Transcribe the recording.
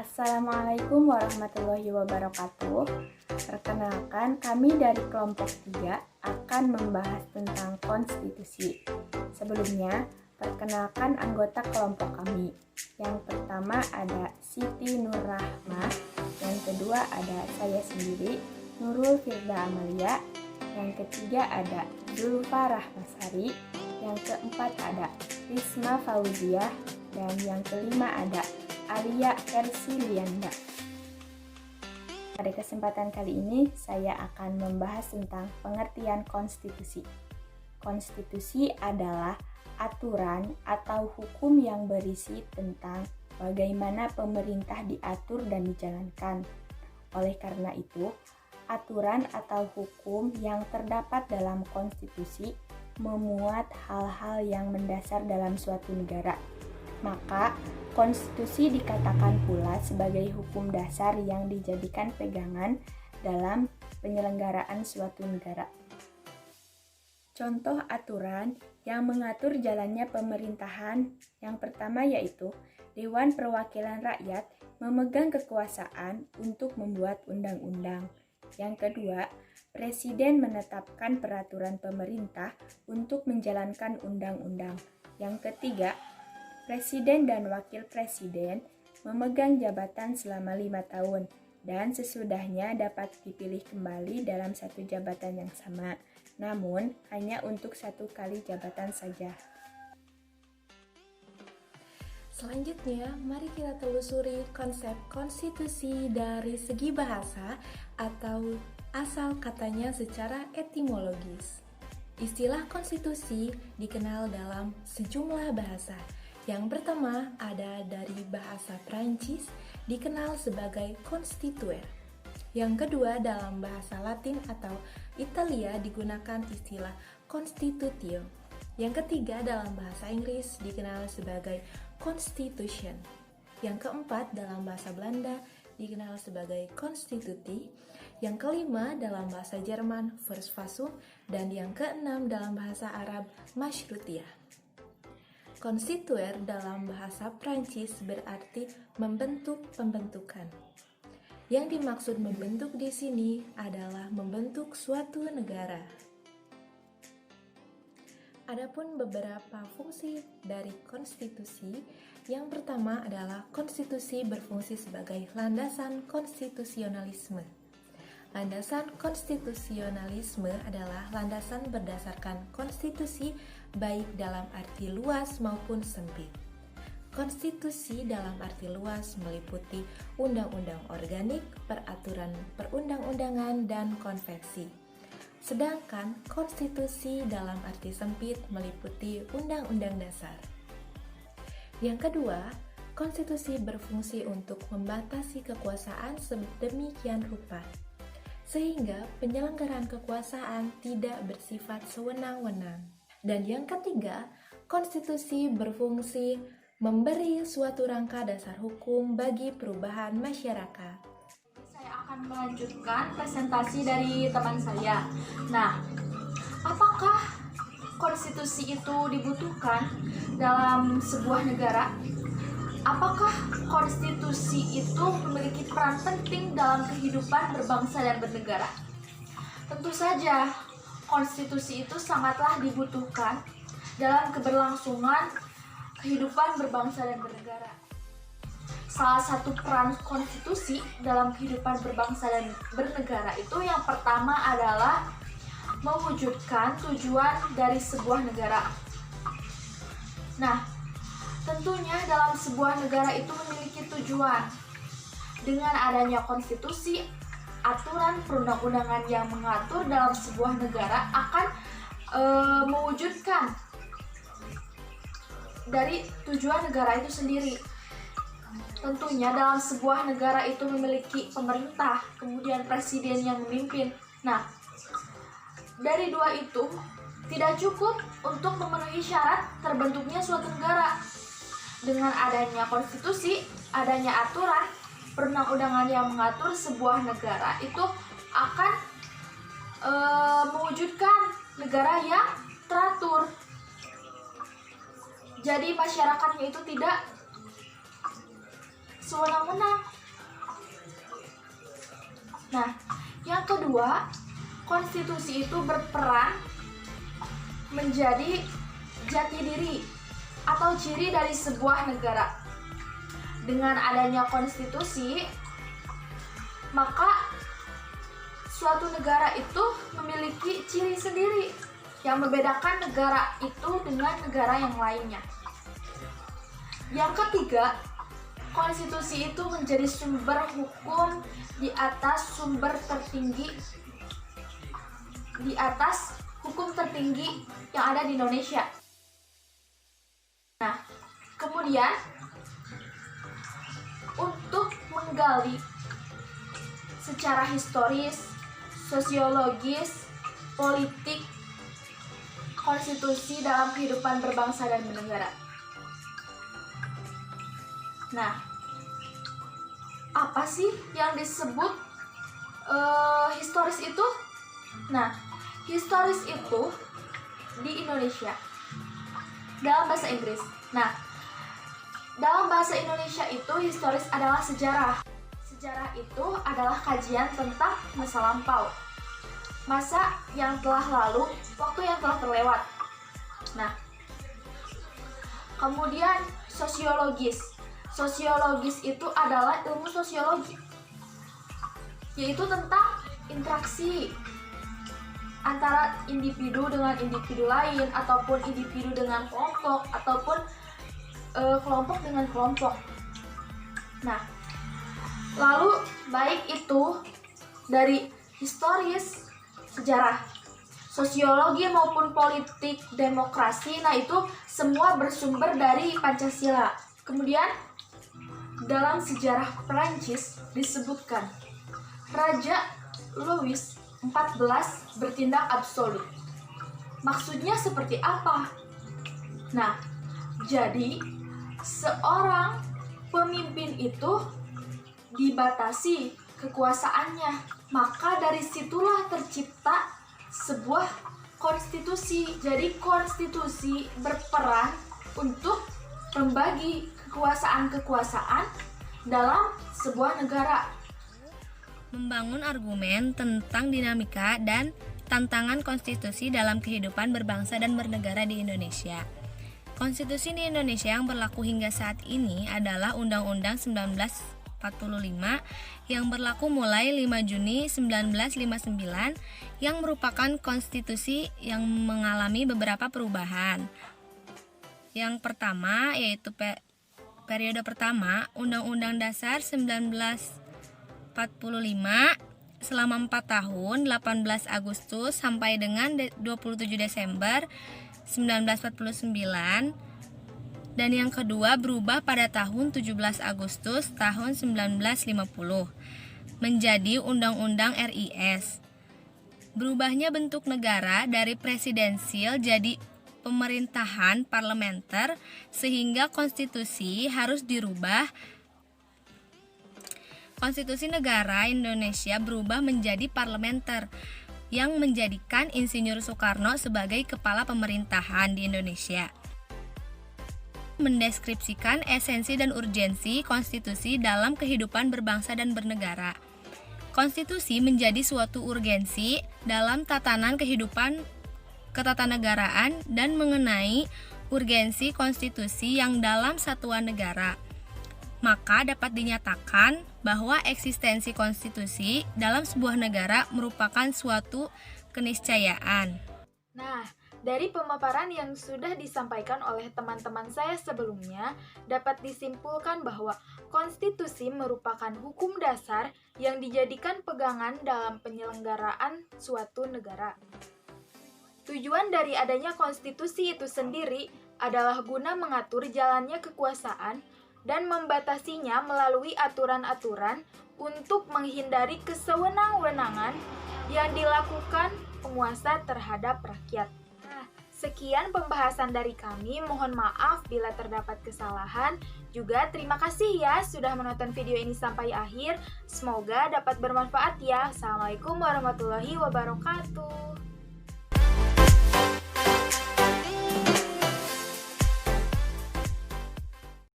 Assalamualaikum warahmatullahi wabarakatuh. Perkenalkan, kami dari kelompok 3 akan membahas tentang konstitusi. Sebelumnya, perkenalkan anggota kelompok kami. Yang pertama ada Siti Nur Rahmah, yang kedua ada saya sendiri, Nurul Firda Amalia, yang ketiga ada Zulfa Rahmasari, yang keempat ada Risma Fauziah, dan yang kelima ada Alia Ersilianda. Pada kesempatan kali ini, saya akan membahas tentang pengertian konstitusi. Konstitusi adalah aturan atau hukum yang berisi tentang bagaimana pemerintah diatur dan dijalankan. Oleh karena itu, aturan atau hukum yang terdapat dalam konstitusi memuat hal-hal yang mendasar dalam suatu negara. Maka, konstitusi dikatakan pula sebagai hukum dasar yang dijadikan pegangan dalam penyelenggaraan suatu negara. Contoh aturan yang mengatur jalannya pemerintahan yang pertama yaitu Dewan Perwakilan Rakyat memegang kekuasaan untuk membuat undang-undang. Yang kedua, Presiden menetapkan peraturan pemerintah untuk menjalankan undang-undang. Yang ketiga, Presiden dan Wakil Presiden memegang jabatan selama 5 tahun dan sesudahnya dapat dipilih kembali dalam satu jabatan yang sama, namun hanya untuk 1 kali jabatan saja. Selanjutnya, mari kita telusuri konsep konstitusi dari segi bahasa atau asal katanya secara etimologis. Istilah konstitusi dikenal dalam sejumlah bahasa. Yang pertama ada dari bahasa Prancis, dikenal sebagai constituer. Yang kedua dalam bahasa Latin atau Italia digunakan istilah constitutio. Yang ketiga dalam bahasa Inggris dikenal sebagai constitution. Yang keempat dalam bahasa Belanda dikenal sebagai constitutie. Yang kelima dalam bahasa Jerman Verfassung, dan yang keenam dalam bahasa Arab Masyrutiyah. Konstituer dalam bahasa Prancis berarti membentuk pembentukan. Yang dimaksud membentuk di sini adalah membentuk suatu negara. Adapun beberapa fungsi dari konstitusi, yang pertama adalah konstitusi berfungsi sebagai landasan konstitusionalisme. Landasan konstitusionalisme adalah landasan berdasarkan konstitusi baik dalam arti luas maupun sempit. Konstitusi dalam arti luas meliputi undang-undang organik, peraturan perundang-undangan, dan konvensi. Sedangkan konstitusi dalam arti sempit meliputi undang-undang dasar. Yang kedua, konstitusi berfungsi untuk membatasi kekuasaan sedemikian rupa sehingga penyelenggaraan kekuasaan tidak bersifat sewenang-wenang. Dan yang ketiga, konstitusi berfungsi memberi suatu rangka dasar hukum bagi perubahan masyarakat. Saya akan melanjutkan presentasi dari teman saya. Nah, apakah konstitusi itu dibutuhkan dalam sebuah negara? Apakah konstitusi itu memiliki peran penting dalam kehidupan berbangsa dan bernegara? Tentu saja, konstitusi itu sangatlah dibutuhkan dalam keberlangsungan kehidupan berbangsa dan bernegara. Salah satu peran konstitusi dalam kehidupan berbangsa dan bernegara itu yang pertama adalah mewujudkan tujuan dari sebuah negara. Nah, tentunya dalam sebuah negara itu memiliki tujuan. Dengan adanya konstitusi, aturan perundang-undangan yang mengatur dalam sebuah negara akan mewujudkan dari tujuan negara itu sendiri. Tentunya dalam sebuah negara itu memiliki pemerintah, kemudian presiden yang memimpin. Nah, dari dua itu tidak cukup untuk memenuhi syarat terbentuknya suatu negara. Dengan adanya konstitusi, adanya aturan perundang-undangan yang mengatur sebuah negara itu akan mewujudkan negara yang teratur. Jadi masyarakatnya itu tidak sewenang-wenang. Nah, yang kedua, konstitusi itu berperan menjadi jati diri atau ciri dari sebuah negara. Dengan adanya konstitusi, maka suatu negara itu memiliki ciri sendiri yang membedakan negara itu dengan negara yang lainnya. Yang ketiga, konstitusi itu menjadi sumber hukum di atas hukum tertinggi yang ada di Indonesia. Nah, kemudian untuk menggali secara historis, sosiologis, politik, konstitusi dalam kehidupan berbangsa dan bernegara. Nah, apa sih yang disebut historis itu? Nah, historis itu di Indonesia dalam bahasa Inggris. Nah, dalam bahasa Indonesia itu historis adalah sejarah. Sejarah itu adalah kajian tentang masa lampau, masa yang telah lalu, waktu yang telah terlewat. Nah, kemudian sosiologis. Sosiologis itu adalah ilmu sosiologi, yaitu tentang interaksi antara individu dengan individu lain, ataupun individu dengan kelompok, ataupun kelompok dengan kelompok. Nah, lalu baik itu dari historis, sejarah, sosiologi maupun politik, demokrasi, nah itu semua bersumber dari Pancasila. Kemudian dalam sejarah Perancis disebutkan Raja Louis XIV bertindak absolut. Maksudnya seperti apa? Nah, jadi seorang pemimpin itu dibatasi kekuasaannya, maka dari situlah tercipta sebuah konstitusi. Jadi konstitusi berperan untuk membagi kekuasaan-kekuasaan dalam sebuah negara. Membangun argumen tentang dinamika dan tantangan konstitusi dalam kehidupan berbangsa dan bernegara di Indonesia. Konstitusi di Indonesia yang berlaku hingga saat ini adalah Undang-Undang 1945 yang berlaku mulai 5 Juni 1959 yang merupakan konstitusi yang mengalami beberapa perubahan. Yang pertama yaitu periode pertama Undang-Undang Dasar 1945 selama 4 tahun 18 Agustus sampai dengan 27 Desember 1949, dan yang kedua berubah pada tahun 17 Agustus tahun 1950 menjadi Undang-Undang RIS. Berubahnya bentuk negara dari presidensil jadi pemerintahan parlementer sehingga konstitusi harus dirubah. Konstitusi negara Indonesia berubah menjadi parlementer yang menjadikan Insinyur Soekarno sebagai kepala pemerintahan di Indonesia. Mendeskripsikan esensi dan urgensi konstitusi dalam kehidupan berbangsa dan bernegara. Konstitusi menjadi suatu urgensi dalam tatanan kehidupan ketatanegaraan dan mengenai urgensi konstitusi yang dalam satuan negara. Maka dapat dinyatakan bahwa eksistensi konstitusi dalam sebuah negara merupakan suatu keniscayaan. Nah, dari pemaparan yang sudah disampaikan oleh teman-teman saya sebelumnya, dapat disimpulkan bahwa konstitusi merupakan hukum dasar yang dijadikan pegangan dalam penyelenggaraan suatu negara. Tujuan dari adanya konstitusi itu sendiri adalah guna mengatur jalannya kekuasaan dan membatasinya melalui aturan-aturan untuk menghindari kesewenang-wenangan yang dilakukan penguasa terhadap rakyat. Nah, sekian pembahasan dari kami. Mohon maaf bila terdapat kesalahan. Juga terima kasih ya sudah menonton video ini sampai akhir. Semoga dapat bermanfaat ya. Assalamualaikum warahmatullahi wabarakatuh.